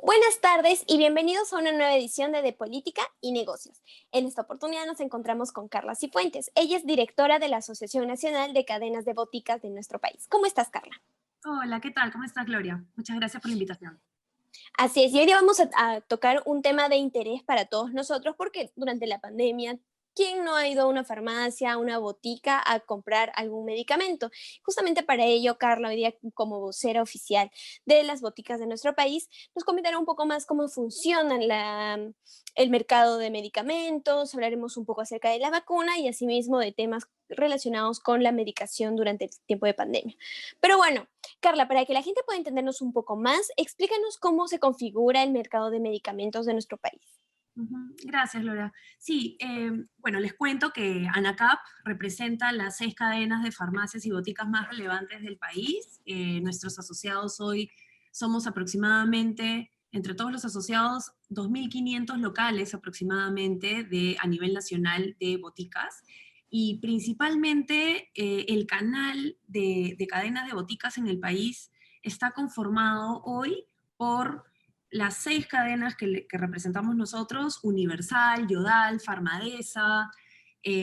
Buenas tardes y bienvenidos a una nueva edición de Política y Negocios. En esta oportunidad nos encontramos con Carla Cifuentes. Ella es directora de la Asociación Nacional de Cadenas de Boticas de nuestro país. ¿Cómo estás, Carla? Hola, ¿qué tal? ¿Cómo estás, Gloria? Muchas gracias por la invitación. Así es, y hoy día vamos a tocar un tema de interés para todos nosotros porque durante la pandemia, ¿quién no ha ido a una farmacia, a una botica a comprar algún medicamento? Justamente para ello, Carla, hoy día como vocera oficial de las boticas de nuestro país, nos comentará un poco más cómo funciona el mercado de medicamentos, hablaremos un poco acerca de la vacuna y asimismo de temas relacionados con la medicación durante el tiempo de pandemia. Pero bueno, Carla, para que la gente pueda entendernos un poco más, explícanos cómo se configura el mercado de medicamentos de nuestro país. Gracias, Gloria. Sí, bueno, les cuento que ANACAP representa las 6 cadenas de farmacias y boticas más relevantes del país. Nuestros asociados hoy somos aproximadamente, entre todos los asociados, 2.500 locales aproximadamente a nivel nacional de boticas. Y principalmente el canal de cadenas de boticas en el país está conformado hoy por las 6 cadenas que representamos nosotros: Universal, Yodal, Farmadesa,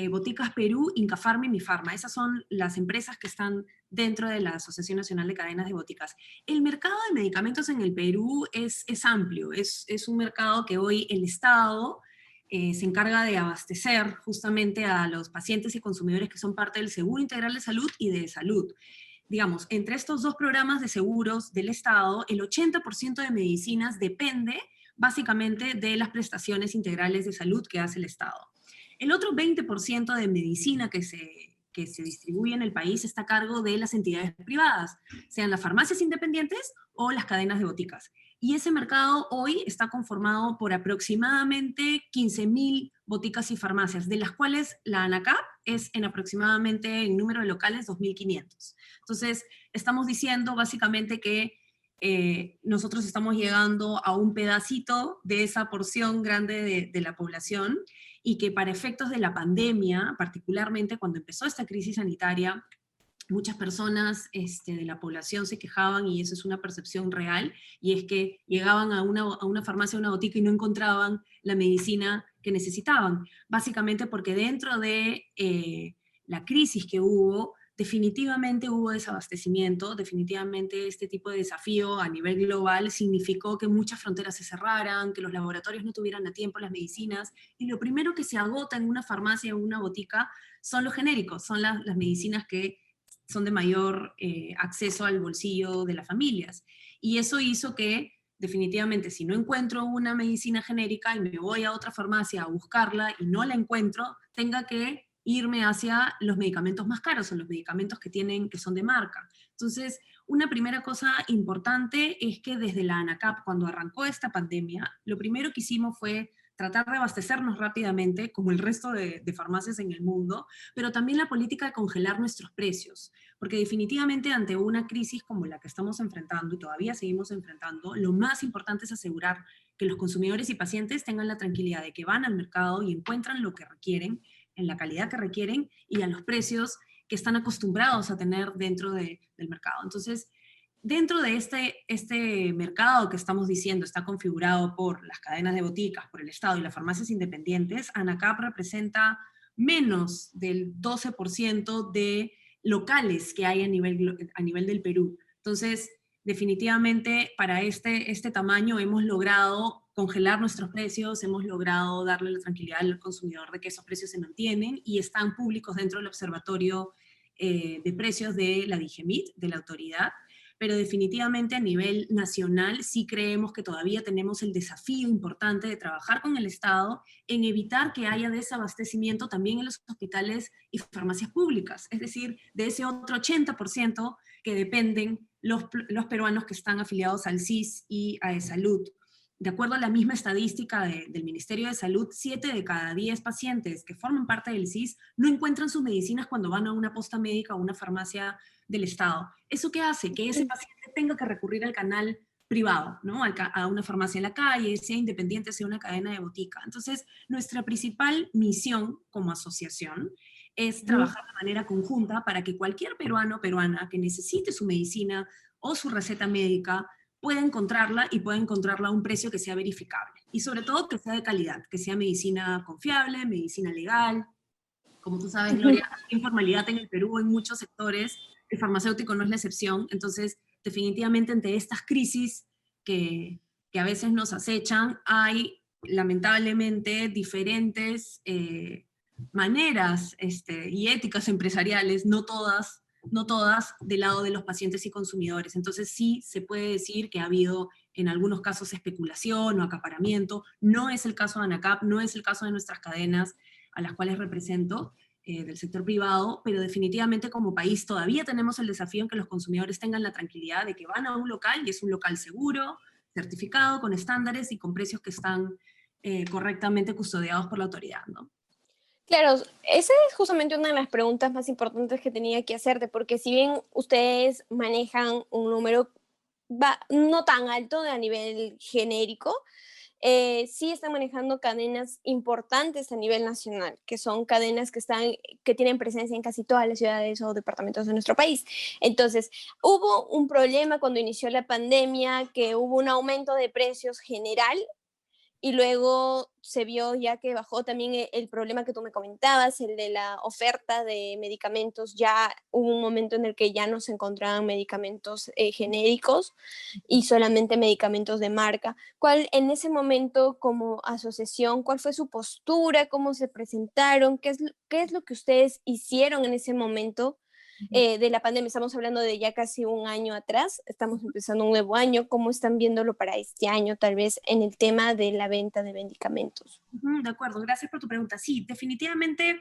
Boticas Perú, Incafarma y Mifarma. Esas son las empresas que están dentro de la Asociación Nacional de Cadenas de Boticas. El mercado de medicamentos en el Perú es amplio, es un mercado que hoy el Estado se encarga de abastecer justamente a los pacientes y consumidores que son parte del Seguro Integral de Salud y de Salud. Digamos, entre estos dos programas de seguros del Estado, el 80% de medicinas depende básicamente de las prestaciones integrales de salud que hace el Estado. El otro 20% de medicina que se distribuye en el país está a cargo de las entidades privadas, sean las farmacias independientes o las cadenas de boticas. Y ese mercado hoy está conformado por aproximadamente 15.000 boticas y farmacias, de las cuales la ANACAP es en aproximadamente en número de locales 2.500. Entonces, estamos diciendo básicamente que nosotros estamos llegando a un pedacito de esa porción grande de la población, y que para efectos de la pandemia, particularmente cuando empezó esta crisis sanitaria, muchas personas de la población se quejaban, y eso es una percepción real, y es que llegaban a una farmacia, a una botica, y no encontraban la medicina que necesitaban, básicamente porque dentro de la crisis que hubo, definitivamente hubo desabastecimiento, definitivamente este tipo de desafío a nivel global significó que muchas fronteras se cerraran, que los laboratorios no tuvieran a tiempo las medicinas, y lo primero que se agota en una farmacia o una botica son los genéricos, son las medicinas que son de mayor acceso al bolsillo de las familias. Y eso hizo que, definitivamente, si no encuentro una medicina genérica y me voy a otra farmacia a buscarla y no la encuentro, tenga que irme hacia los medicamentos más caros, o los medicamentos que son de marca. Entonces, una primera cosa importante es que desde la ANACAP, cuando arrancó esta pandemia, lo primero que hicimos fue tratar de abastecernos rápidamente, como el resto de farmacias en el mundo, pero también la política de congelar nuestros precios, porque definitivamente ante una crisis como la que estamos enfrentando y todavía seguimos enfrentando, lo más importante es asegurar que los consumidores y pacientes tengan la tranquilidad de que van al mercado y encuentran lo que requieren, en la calidad que requieren y a los precios que están acostumbrados a tener dentro del mercado. Entonces, dentro de este mercado que estamos diciendo está configurado por las cadenas de boticas, por el Estado y las farmacias independientes, ANACAP representa menos del 12% de locales que hay a nivel del Perú. Entonces, definitivamente para este tamaño hemos logrado congelar nuestros precios, hemos logrado darle la tranquilidad al consumidor de que esos precios se mantienen y están públicos dentro del observatorio de precios de la DIGEMIT, de la autoridad. Pero definitivamente a nivel nacional sí creemos que todavía tenemos el desafío importante de trabajar con el Estado en evitar que haya desabastecimiento también en los hospitales y farmacias públicas, es decir, de ese otro 80% que dependen los peruanos que están afiliados al SIS y a Salud. De acuerdo a la misma estadística del Ministerio de Salud, 7 de cada 10 pacientes que forman parte del SIS no encuentran sus medicinas cuando van a una posta médica o una farmacia del Estado. ¿Eso qué hace? Que ese paciente tenga que recurrir al canal privado, ¿no? A una farmacia en la calle, sea independiente, sea una cadena de botica. Entonces, nuestra principal misión como asociación es trabajar de manera conjunta para que cualquier peruano o peruana que necesite su medicina o su receta médica puede encontrarla y puede encontrarla a un precio que sea verificable. Y sobre todo que sea de calidad, que sea medicina confiable, medicina legal. Como tú sabes, Gloria, hay informalidad en el Perú en muchos sectores, el farmacéutico no es la excepción, entonces definitivamente ante estas crisis que a veces nos acechan, hay lamentablemente diferentes maneras y éticas empresariales, no todas del lado de los pacientes y consumidores. Entonces sí se puede decir que ha habido en algunos casos especulación o acaparamiento. No es el caso de ANACAP, no es el caso de nuestras cadenas a las cuales represento, del sector privado, pero definitivamente como país todavía tenemos el desafío en que los consumidores tengan la tranquilidad de que van a un local y es un local seguro, certificado, con estándares y con precios que están correctamente custodiados por la autoridad, ¿no? Claro, esa es justamente una de las preguntas más importantes que tenía que hacerte, porque si bien ustedes manejan un número no tan alto a nivel genérico, sí están manejando cadenas importantes a nivel nacional, que son cadenas que tienen presencia en casi todas las ciudades o departamentos de nuestro país. Entonces, hubo un problema cuando inició la pandemia, que hubo un aumento de precios general y luego se vio ya que bajó también el problema que tú me comentabas, el de la oferta de medicamentos. Ya hubo un momento en el que ya no se encontraban medicamentos genéricos y solamente medicamentos de marca. ¿Cuál en ese momento como asociación, cuál fue su postura, cómo se presentaron, qué es lo que ustedes hicieron en ese momento de la pandemia? Estamos hablando de ya casi un año atrás, estamos empezando un nuevo año. ¿Cómo están viéndolo para este año, tal vez en el tema de la venta de medicamentos? De acuerdo, gracias por tu pregunta. Sí, definitivamente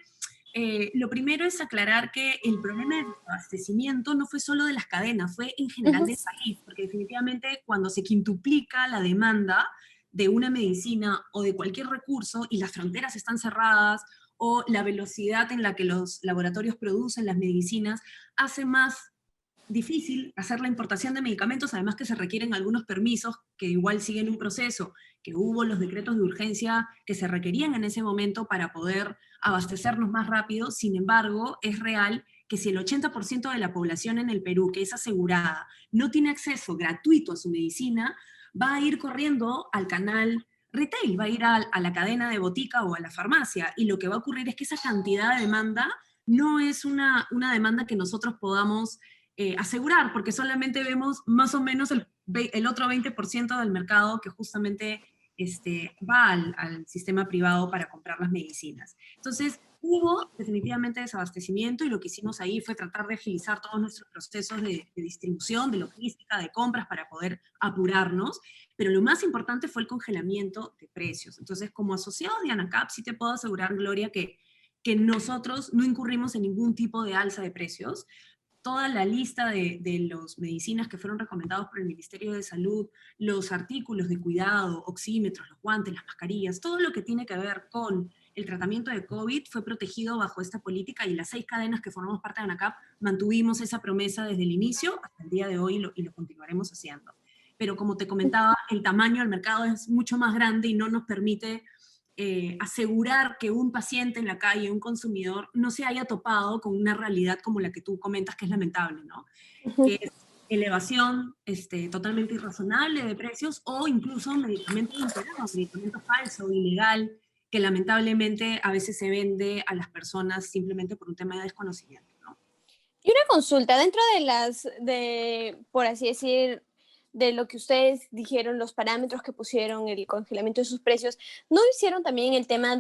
lo primero es aclarar que el problema de abastecimiento no fue solo de las cadenas, fue en general Ujú. del país, porque definitivamente cuando se quintuplica la demanda de una medicina o de cualquier recurso y las fronteras están cerradas o la velocidad en la que los laboratorios producen las medicinas hace más difícil hacer la importación de medicamentos, además que se requieren algunos permisos que igual siguen un proceso, que hubo los decretos de urgencia que se requerían en ese momento para poder abastecernos más rápido. Sin embargo, es real que si el 80% de la población en el Perú, que es asegurada, no tiene acceso gratuito a su medicina, va a ir corriendo al canal retail, va a ir a la cadena de botica o a la farmacia, y lo que va a ocurrir es que esa cantidad de demanda no es una demanda que nosotros podamos asegurar, porque solamente vemos más o menos el otro 20% del mercado que justamente va al sistema privado para comprar las medicinas. Entonces, hubo definitivamente desabastecimiento y lo que hicimos ahí fue tratar de agilizar todos nuestros procesos de distribución, de logística, de compras para poder apurarnos, pero lo más importante fue el congelamiento de precios. Entonces, como asociados de ANACAP, sí te puedo asegurar, Gloria, que nosotros no incurrimos en ningún tipo de alza de precios. Toda la lista de los medicinas que fueron recomendados por el Ministerio de Salud, los artículos de cuidado, oxímetros, los guantes, las mascarillas, todo lo que tiene que ver con el tratamiento de COVID fue protegido bajo esta política, y las 6 cadenas que formamos parte de ANACAP mantuvimos esa promesa desde el inicio hasta el día de hoy, y lo continuaremos haciendo. Pero como te comentaba, el tamaño del mercado es mucho más grande y no nos permite asegurar que un paciente en la calle, un consumidor, no se haya topado con una realidad como la que tú comentas, que es lamentable, ¿no? Que es elevación totalmente irrazonable de precios, o incluso medicamentos adulterados, medicamento falso, ilegal, que lamentablemente a veces se vende a las personas simplemente por un tema de desconocimiento, ¿no? Y una consulta, dentro de por así decir, de lo que ustedes dijeron, los parámetros que pusieron, el congelamiento de sus precios, ¿no hicieron también el tema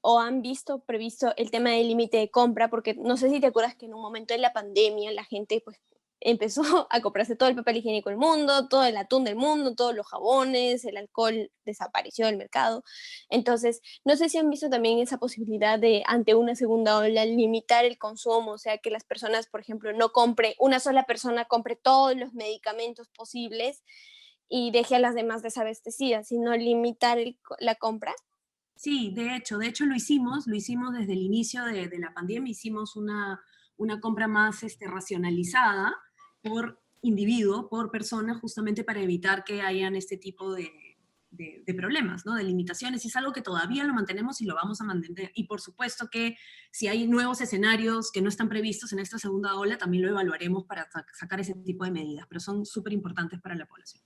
o han previsto el tema del límite de compra? Porque no sé si te acuerdas que en un momento de la pandemia la gente pues empezó a comprarse todo el papel higiénico del mundo, todo el atún del mundo, todos los jabones, el alcohol desapareció del mercado. Entonces, no sé si han visto también esa posibilidad de, ante una segunda ola, limitar el consumo, o sea, que las personas, por ejemplo, no compre, una sola persona compre todos los medicamentos posibles y deje a las demás desabastecidas, sino limitar la compra. Sí, de hecho lo hicimos desde el inicio de la pandemia, hicimos una compra más racionalizada por individuo, por persona, justamente para evitar que hayan este tipo de problemas, ¿no? De limitaciones, y es algo que todavía lo mantenemos y lo vamos a mantener. Y por supuesto que si hay nuevos escenarios que no están previstos en esta segunda ola, también lo evaluaremos para sacar ese tipo de medidas, pero son súper importantes para la población.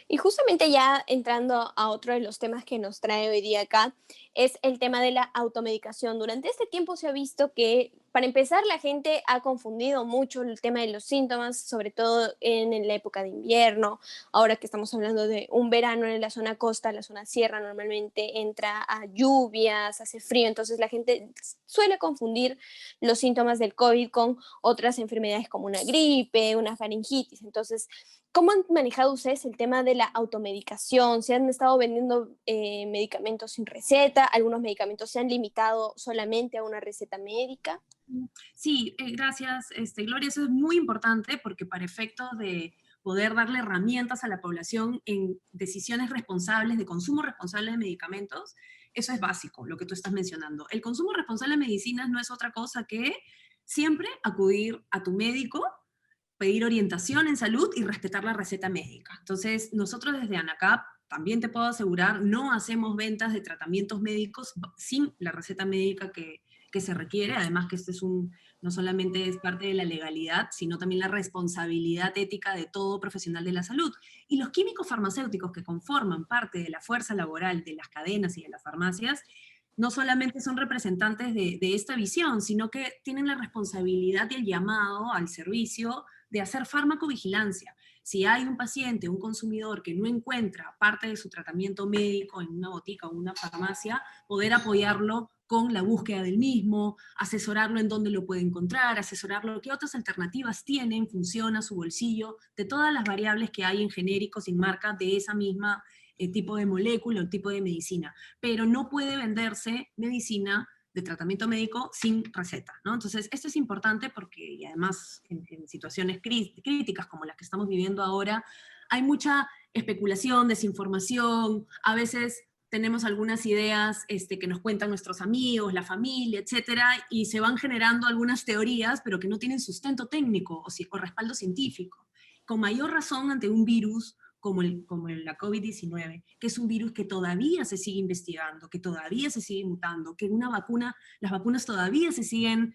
Y justamente ya entrando a otro de los temas que nos trae hoy día acá, es el tema de la automedicación. Durante este tiempo se ha visto que, para empezar, la gente ha confundido mucho el tema de los síntomas, sobre todo en la época de invierno. Ahora que estamos hablando de un verano en la zona costa, la zona sierra normalmente entra a lluvias, hace frío, entonces la gente suele confundir los síntomas del COVID con otras enfermedades como una gripe, una faringitis. Entonces, ¿cómo han manejado ustedes el tema de la automedicación? ¿Se han estado vendiendo medicamentos sin receta? ¿Algunos medicamentos se han limitado solamente a una receta médica? Sí, gracias, Gloria. Eso es muy importante porque para efectos de poder darle herramientas a la población en decisiones responsables, de consumo responsable de medicamentos, eso es básico, lo que tú estás mencionando. El consumo responsable de medicinas no es otra cosa que siempre acudir a tu médico, pedir orientación en salud y respetar la receta médica. Entonces, nosotros desde ANACAP, también te puedo asegurar, no hacemos ventas de tratamientos médicos sin la receta médica que se requiere, además que no solamente es parte de la legalidad, sino también la responsabilidad ética de todo profesional de la salud. Y los químicos farmacéuticos que conforman parte de la fuerza laboral de las cadenas y de las farmacias, no solamente son representantes de esta visión, sino que tienen la responsabilidad y el llamado al servicio de hacer farmacovigilancia. Si hay un paciente, un consumidor que no encuentra parte de su tratamiento médico en una botica o una farmacia, poder apoyarlo con la búsqueda del mismo, asesorarlo en dónde lo puede encontrar, asesorarlo qué otras alternativas tiene en función a su bolsillo, de todas las variables que hay en genéricos, sin marca, de esa misma tipo de molécula o tipo de medicina. Pero no puede venderse medicina de tratamiento médico sin receta, ¿no? Entonces, esto es importante porque, y además, en situaciones críticas como las que estamos viviendo ahora, hay mucha especulación, desinformación, a veces tenemos algunas ideas que nos cuentan nuestros amigos, la familia, etcétera, y se van generando algunas teorías, pero que no tienen sustento técnico o respaldo científico. Con mayor razón ante un virus como la COVID-19, que es un virus que todavía se sigue investigando, que todavía se sigue mutando, que las vacunas todavía se siguen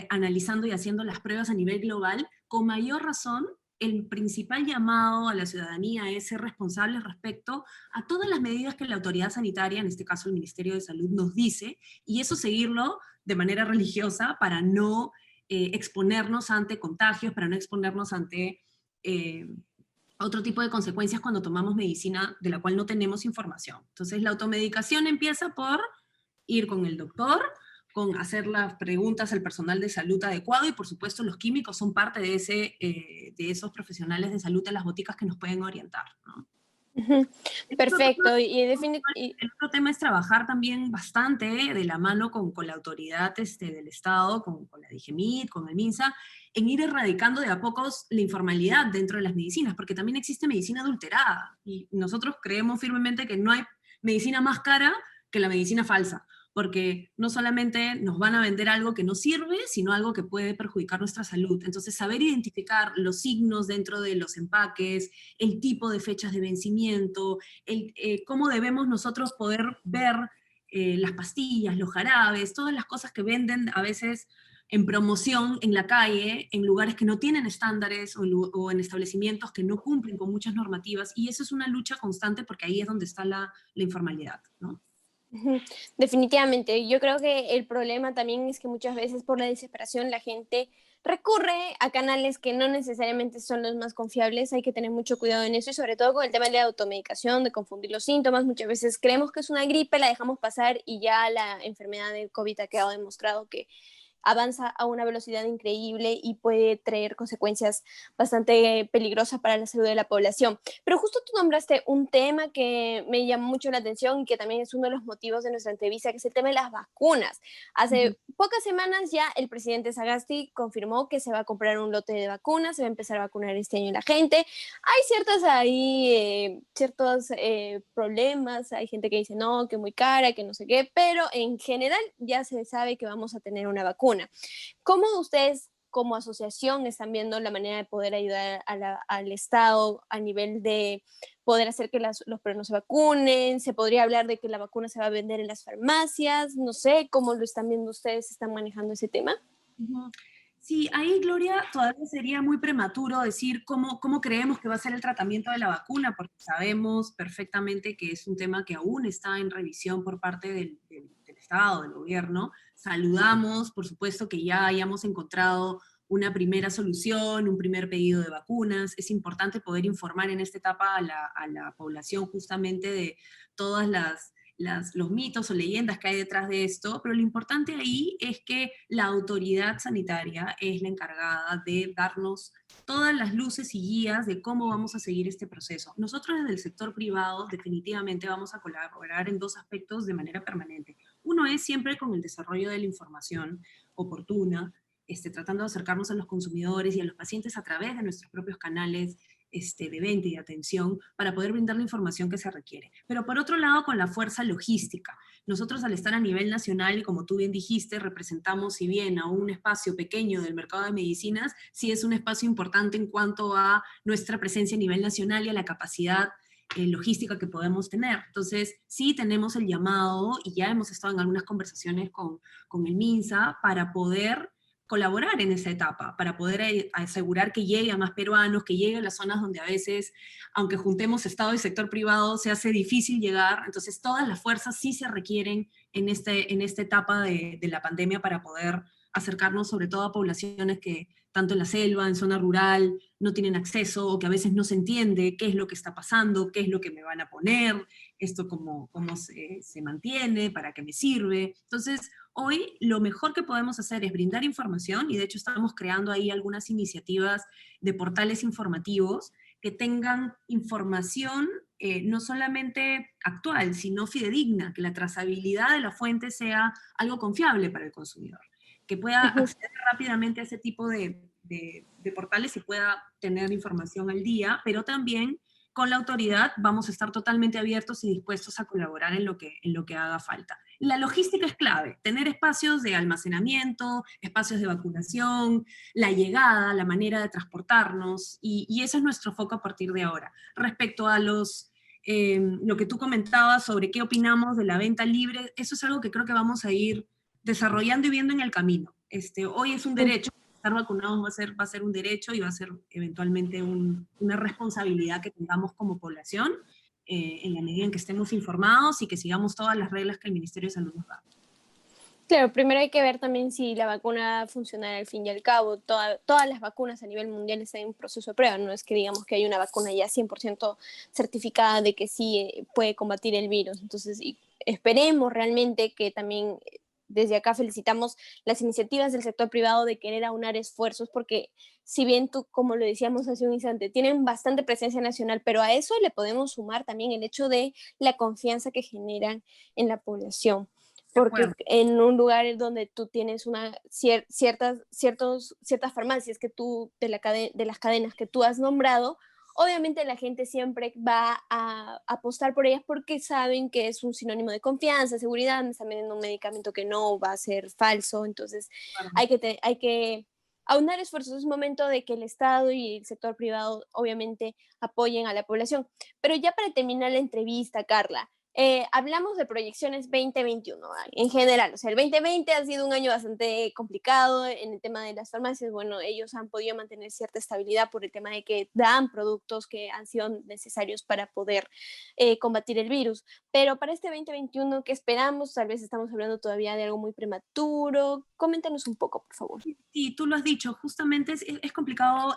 analizando y haciendo las pruebas a nivel global, con mayor razón, el principal llamado a la ciudadanía es ser responsable respecto a todas las medidas que la autoridad sanitaria, en este caso el Ministerio de Salud, nos dice, y eso seguirlo de manera religiosa para no exponernos ante contagios, para no exponernos ante otro tipo de consecuencias cuando tomamos medicina de la cual no tenemos información. Entonces la automedicación empieza por ir con el doctor, con hacer las preguntas al personal de salud adecuado y por supuesto los químicos son parte de esos profesionales de salud de las boticas que nos pueden orientar, ¿no? Ujú. El otro tema, Perfecto. Y el otro tema es trabajar también bastante de la mano con la autoridad del Estado, con la DIGEMIT, con el MINSA, en ir erradicando de a pocos la informalidad dentro de las medicinas, porque también existe medicina adulterada, y nosotros creemos firmemente que no hay medicina más cara que la medicina falsa, porque no solamente nos van a vender algo que no sirve, sino algo que puede perjudicar nuestra salud. Entonces, saber identificar los signos dentro de los empaques, el tipo de fechas de vencimiento, cómo debemos nosotros poder ver las pastillas, los jarabes, todas las cosas que venden a veces en promoción en la calle, en lugares que no tienen estándares o en establecimientos que no cumplen con muchas normativas, y eso es una lucha constante porque ahí es donde está la informalidad, ¿no? ujú, definitivamente. Yo creo que el problema también es que muchas veces por la desesperación la gente recurre a canales que no necesariamente son los más confiables. Hay que tener mucho cuidado en eso y sobre todo con el tema de la automedicación, de confundir los síntomas. Muchas veces creemos que es una gripe, la dejamos pasar y ya la enfermedad del COVID ha quedado demostrado que avanza a una velocidad increíble y puede traer consecuencias bastante peligrosas para la salud de la población. Pero justo tú nombraste un tema que me llamó mucho la atención y que también es uno de los motivos de nuestra entrevista, que es el tema de las vacunas. Ujú. Hace pocas semanas ya el presidente Sagasti confirmó que se va a comprar un lote de vacunas, se va a empezar a vacunar este año la gente. Hay ciertos problemas, hay gente que dice no, que muy cara, que no sé qué, pero en general ya se sabe que vamos a tener una vacuna. ¿Cómo ustedes como asociación están viendo la manera de poder ayudar al Estado a nivel de poder hacer que los peruanos se vacunen? ¿Se podría hablar de que la vacuna se va a vender en las farmacias? No sé, ¿cómo lo están viendo ustedes? ¿Están manejando ese tema? Ujú. Sí, ahí, Gloria, todavía sería muy prematuro decir cómo creemos que va a ser el tratamiento de la vacuna, porque sabemos perfectamente que es un tema que aún está en revisión por parte del Estado, del gobierno. Saludamos, por supuesto, que ya hayamos encontrado una primera solución, un primer pedido de vacunas. Es importante poder informar en esta etapa a la población justamente de todas los mitos o leyendas que hay detrás de esto, pero lo importante ahí es que la autoridad sanitaria es la encargada de darnos todas las luces y guías de cómo vamos a seguir este proceso. Nosotros desde el sector privado definitivamente vamos a colaborar en dos aspectos de manera permanente. Uno es siempre con el desarrollo de la información oportuna, tratando de acercarnos a los consumidores y a los pacientes a través de nuestros propios canales de venta y de atención para poder brindar la información que se requiere. Pero por otro lado, con la fuerza logística. Nosotros al estar a nivel nacional, y como tú bien dijiste, representamos, si bien a un espacio pequeño del mercado de medicinas, sí es un espacio importante en cuanto a nuestra presencia a nivel nacional y a la capacidad logística que podemos tener. Entonces, sí tenemos el llamado, y ya hemos estado en algunas conversaciones con el MINSA, para poder colaborar en esa etapa, para poder asegurar que llegue a más peruanos, que llegue a las zonas donde a veces, aunque juntemos Estado y sector privado, se hace difícil llegar. Entonces, todas las fuerzas sí se requieren en esta etapa de la pandemia para poder acercarnos sobre todo a poblaciones que tanto en la selva, en zona rural, no tienen acceso, o que a veces no se entiende qué es lo que está pasando, qué es lo que me van a poner, esto cómo se mantiene, para qué me sirve. Entonces, hoy lo mejor que podemos hacer es brindar información, y de hecho estamos creando ahí algunas iniciativas de portales informativos que tengan información no solamente actual, sino fidedigna, que la trazabilidad de la fuente sea algo confiable para el consumidor, que pueda acceder rápidamente a ese tipo de portales y pueda tener información al día, pero también con la autoridad vamos a estar totalmente abiertos y dispuestos a colaborar en lo que haga falta. La logística es clave, tener espacios de almacenamiento, espacios de vacunación, la llegada, la manera de transportarnos, y ese es nuestro foco a partir de ahora. Respecto a lo que tú comentabas sobre qué opinamos de la venta libre, eso es algo que creo que vamos a ir desarrollando y viendo en el camino. Hoy es un derecho, estar vacunados va a ser un derecho, y va a ser eventualmente una responsabilidad que tengamos como población, en la medida en que estemos informados y que sigamos todas las reglas que el Ministerio de Salud nos da. Claro, primero hay que ver también si la vacuna funciona al fin y al cabo. Todas las vacunas a nivel mundial están en proceso de prueba. No es que digamos que hay una vacuna ya 100% certificada de que sí puede combatir el virus. Entonces, esperemos realmente que también desde acá felicitamos las iniciativas del sector privado de querer aunar esfuerzos, porque si bien tú, como lo decíamos hace un instante, tienen bastante presencia nacional, pero a eso le podemos sumar también el hecho de la confianza que generan en la población, porque en un lugar donde tú tienes ciertas farmacias que tú, de las cadenas que tú has nombrado, obviamente la gente siempre va a apostar por ellas porque saben que es un sinónimo de confianza, seguridad, me están vendiendo un medicamento que no va a ser falso. Entonces hay que aunar esfuerzos. Es momento de que el Estado y el sector privado obviamente apoyen a la población. Pero ya para terminar la entrevista, Carla, hablamos de proyecciones 2021 en general. O sea, el 2020 ha sido un año bastante complicado en el tema de las farmacias. Bueno, ellos han podido mantener cierta estabilidad por el tema de que dan productos que han sido necesarios para poder combatir el virus. Pero para este 2021, ¿qué esperamos? Tal vez estamos hablando todavía de algo muy prematuro. Coméntanos un poco, por favor. Sí, tú lo has dicho, justamente es complicado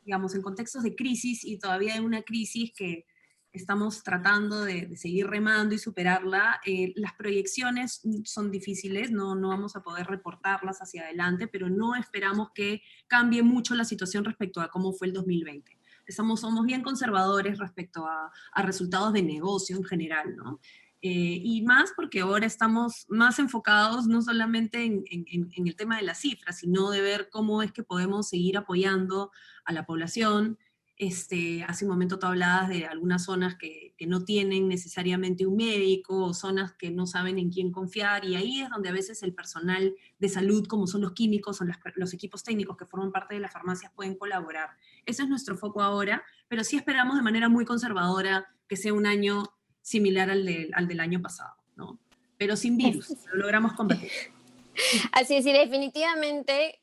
digamos, en contextos de crisis, y todavía en una crisis que estamos tratando de seguir remando y superarla. Las proyecciones son difíciles, no vamos a poder reportarlas hacia adelante, pero no esperamos que cambie mucho la situación respecto a cómo fue el 2020. Somos bien conservadores respecto a resultados de negocio en general, ¿no? Y más porque ahora estamos más enfocados no solamente en el tema de las cifras, sino de ver cómo es que podemos seguir apoyando a la población. Hace un momento tú hablabas de algunas zonas que no tienen necesariamente un médico, o zonas que no saben en quién confiar, y ahí es donde a veces el personal de salud, como son los químicos o los equipos técnicos que forman parte de las farmacias, pueden colaborar. Ese es nuestro foco ahora, pero sí esperamos de manera muy conservadora que sea un año similar al del año pasado, ¿no? Pero sin virus, lo logramos combatir. Así es, y definitivamente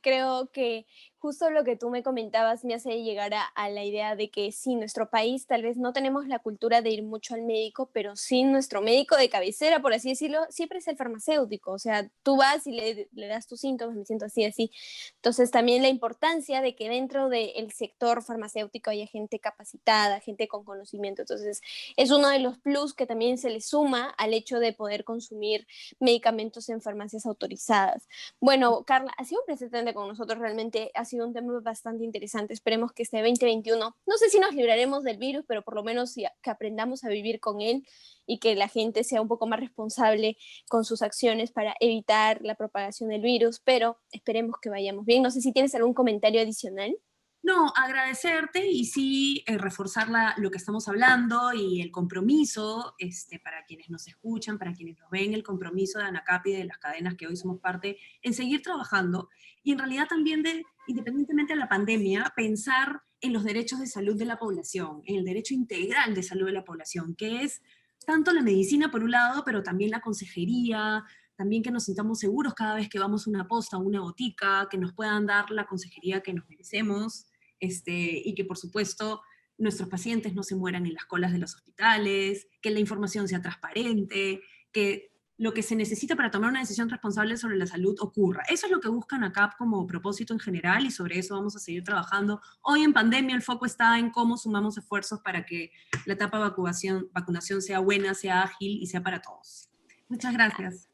creo que justo lo que tú me comentabas me hace llegar a la idea de que sí, nuestro país tal vez no tenemos la cultura de ir mucho al médico, pero sí nuestro médico de cabecera, por así decirlo, siempre es el farmacéutico. O sea, tú vas y le das tus síntomas, me siento así, así. Entonces, también la importancia de que dentro del sector farmacéutico haya gente capacitada, gente con conocimiento. Entonces, es uno de los plus que también se le suma al hecho de poder consumir medicamentos en farmacias autorizadas. Bueno, Carla, ha sido un placer tenerte con nosotros, realmente ha sido un tema bastante interesante. Esperemos que este 2021, no sé si nos libraremos del virus, pero por lo menos que aprendamos a vivir con él y que la gente sea un poco más responsable con sus acciones para evitar la propagación del virus, pero esperemos que vayamos bien. No sé si tienes algún comentario adicional. No, agradecerte y sí reforzar lo que estamos hablando y el compromiso para quienes nos escuchan, para quienes nos ven, el compromiso de ANACAP y de las cadenas que hoy somos parte, en seguir trabajando y en realidad también independientemente de la pandemia, pensar en los derechos de salud de la población, en el derecho integral de salud de la población, que es tanto la medicina por un lado, pero también la consejería, también que nos sintamos seguros cada vez que vamos a una posta o una botica, que nos puedan dar la consejería que nos merecemos, y que por supuesto nuestros pacientes no se mueran en las colas de los hospitales, que la información sea transparente, que lo que se necesita para tomar una decisión responsable sobre la salud ocurra. Eso es lo que buscan ACAP como propósito en general y sobre eso vamos a seguir trabajando. Hoy en pandemia el foco está en cómo sumamos esfuerzos para que la etapa de vacunación sea buena, sea ágil y sea para todos. Muchas gracias.